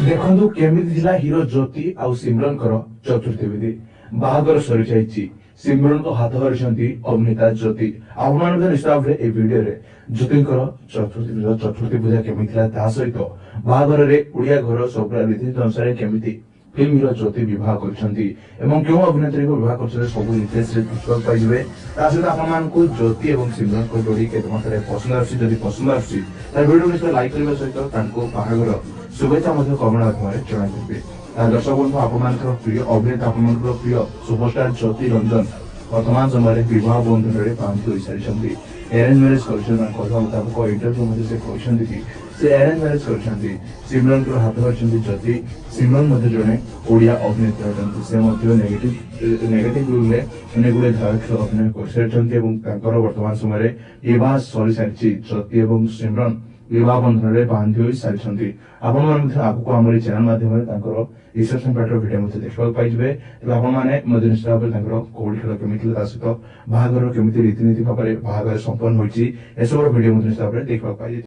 देखु केमी हिरो ज्योति आउ सिमरन चतुर्थी विधि बाहागर सरी जाइए। सिमरन को हाथ धरी अभिनेता ज्योति आपण हिसाब से भिडियो ज्योति चतुर्थी पूजा केमी सहित बाहागर ओडिया घर सब रीति अनुसार केमी फिल्म हिरो ज्योति बह क्यों अभिनेत्री को बह कर सब डिटेल्स देखा पाइबे। सहित आपण ज्योति और सिमरन को जोड़ी के पसंद आदि पसंद आडियो लाइक करने सहित बाहागर शुभेच्छा कमेंट माध्यम जन दर्शक बंधु आप प्रिय अभिनेता आप प्रिय सुपरस्टार ज्योति रंजन वर्तमान समय बह बंधन में बांधि हो सारी एरेंज मैरेज कर मुताबिक इंटरव्यू से एरेंज मैरेज कर सिमरन को हाथ धरी ज्योति। सिमरन जड़े ओडिया अभिनेत्री अटंती से नेगेटिव रोल में अनेक गुड़े धारावाहिक अभिनय कर वर्तमान समय बह सरी सारी ज्योति और सिमरन विवाह बंधन में बांधि हो सारी आपको आम चैनल माध्यम रिसेप्शन पार्टर भिडियो देखा पाइबे। आपने निश्चित भाव कौड़ी खेल केमी सहित बाहागर केमी रीतिनीति भाव बाहागर संपन्न होती भिडियो निश्चित भाव देखा पाइबे।